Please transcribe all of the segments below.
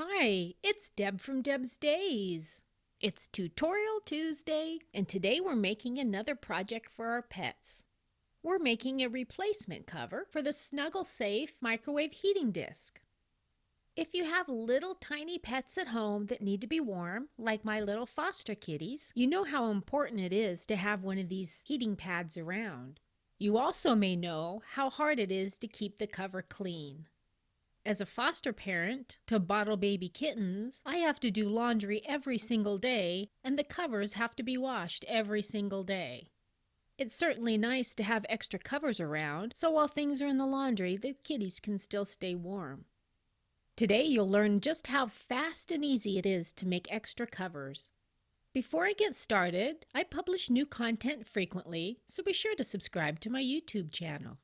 Hi, it's Deb from Deb's Days. It's Tutorial Tuesday, and today we're making another project for our pets. We're making a replacement cover for the Snuggle Safe microwave heating disc. If you have little tiny pets at home that need to be warm, like my little foster kitties, you know how important it is to have one of these heating pads around. You also may know how hard it is to keep the cover clean. As a foster parent to bottle baby kittens, I have to do laundry every single day, and the covers have to be washed every single day. It's certainly nice to have extra covers around, so while things are in the laundry, the kitties can still stay warm. Today you'll learn just how fast and easy it is to make extra covers. Before I get started, I publish new content frequently, so be sure to subscribe to my YouTube channel.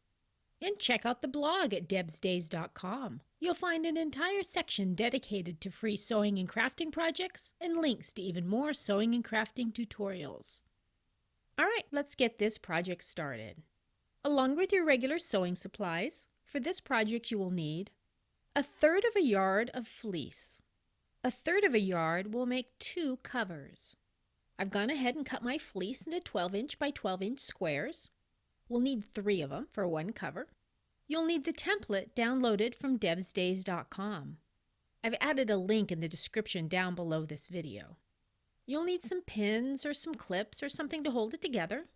And check out the blog at debsdays.com. You'll find an entire section dedicated to free sewing and crafting projects and links to even more sewing and crafting tutorials. Alright, let's get this project started. Along with your regular sewing supplies, for this project you will need 1/3 of a yard of fleece. 1/3 of a yard will make 2 covers. I've gone ahead and cut my fleece into 12-inch by 12-inch squares. We'll need 3 of them for 1 cover. You'll need the template downloaded from debsdays.com. I've added a link in the description down below this video. You'll need some pins or some clips or something to hold it together.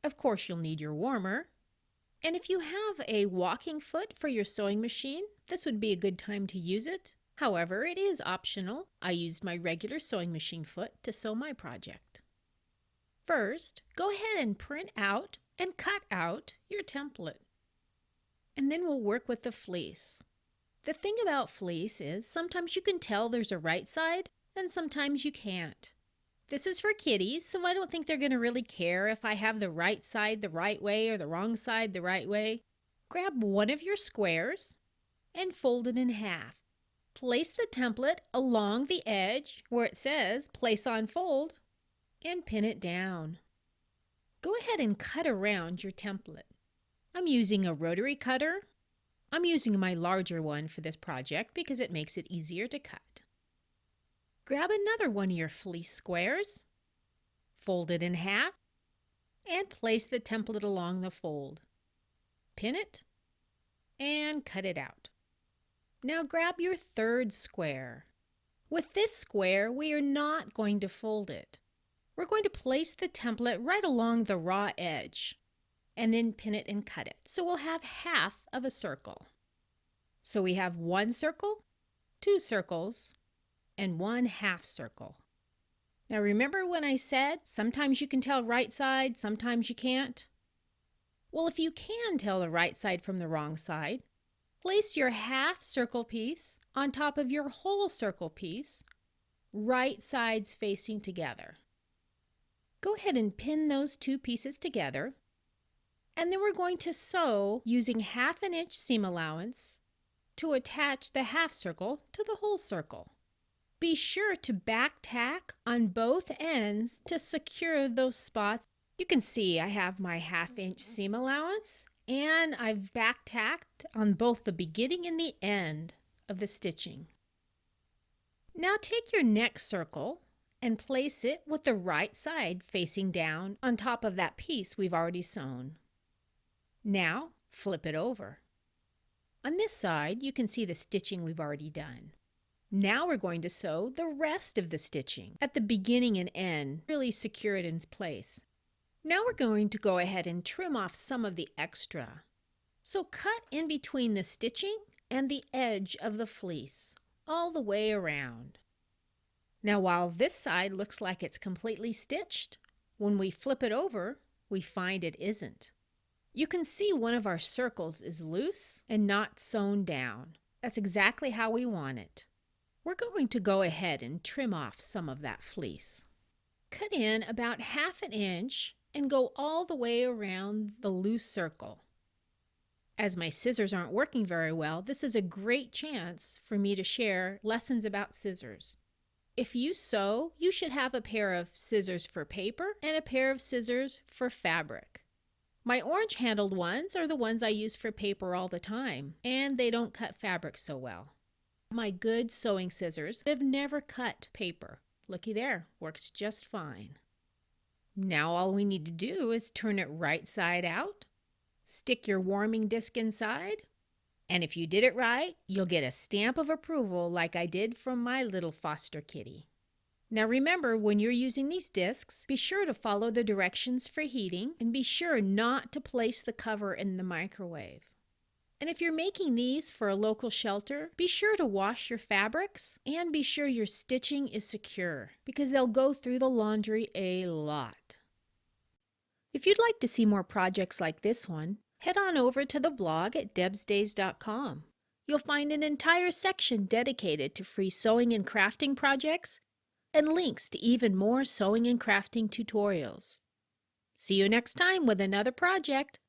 Of course, you'll need your warmer. And if you have a walking foot for your sewing machine, this would be a good time to use it. However, it is optional. I used my regular sewing machine foot to sew my project. First, go ahead and print out and cut out your template. And then we'll work with the fleece. The thing about fleece is sometimes you can tell there's a right side and sometimes you can't. This is for kitties, so I don't think they're going to really care if I have the right side the right way or the wrong side the right way. Grab one of your squares and fold it in half. Place the template along the edge where it says place on fold and pin it down. Go ahead and cut around your template. I'm using a rotary cutter. I'm using my larger one for this project because it makes it easier to cut. Grab another one of your fleece squares, fold it in half, and place the template along the fold. Pin it and cut it out. Now grab your 3rd square. With this square, we are not going to fold it. We're going to place the template right along the raw edge and then pin it and cut it. So we'll have half of a circle. So we have 1 circle, 2 circles, and 1 half circle. Now remember when I said sometimes you can tell right side, sometimes you can't? Well, if you can tell the right side from the wrong side, place your half circle piece on top of your whole circle piece, right sides facing together. Go ahead and pin those 2 pieces together, and then we're going to sew using 1/2 inch seam allowance to attach the half circle to the whole circle. Be sure to back tack on both ends to secure those spots. You can see I have my 1/2 inch seam allowance, and I've back tacked on both the beginning and the end of the stitching. Now take your next circle and place it with the right side facing down on top of that piece we've already sewn. Now flip it over. On this side you can see the stitching we've already done. Now we're going to sew the rest of the stitching at the beginning and end, really secure it in place. Now we're going to go ahead and trim off some of the extra. So cut in between the stitching and the edge of the fleece, all the way around. Now while this side looks like it's completely stitched, when we flip it over, we find it isn't. You can see one of our circles is loose and not sewn down. That's exactly how we want it. We're going to go ahead and trim off some of that fleece. Cut in about 1/2 inch and go all the way around the loose circle. As my scissors aren't working very well, this is a great chance for me to share lessons about scissors. If you sew, you should have a pair of scissors for paper and a pair of scissors for fabric. My orange-handled ones are the ones I use for paper all the time, and they don't cut fabric so well. My good sewing scissors have never cut paper. Looky there, works just fine. Now all we need to do is turn it right side out, stick your warming disc inside, and if you did it right, you'll get a stamp of approval like I did from my little foster kitty. Now remember, when you're using these discs, be sure to follow the directions for heating and be sure not to place the cover in the microwave. And if you're making these for a local shelter, be sure to wash your fabrics and be sure your stitching is secure because they'll go through the laundry a lot. If you'd like to see more projects like this one, head on over to the blog at debsdays.com. You'll find an entire section dedicated to free sewing and crafting projects and links to even more sewing and crafting tutorials. See you next time with another project.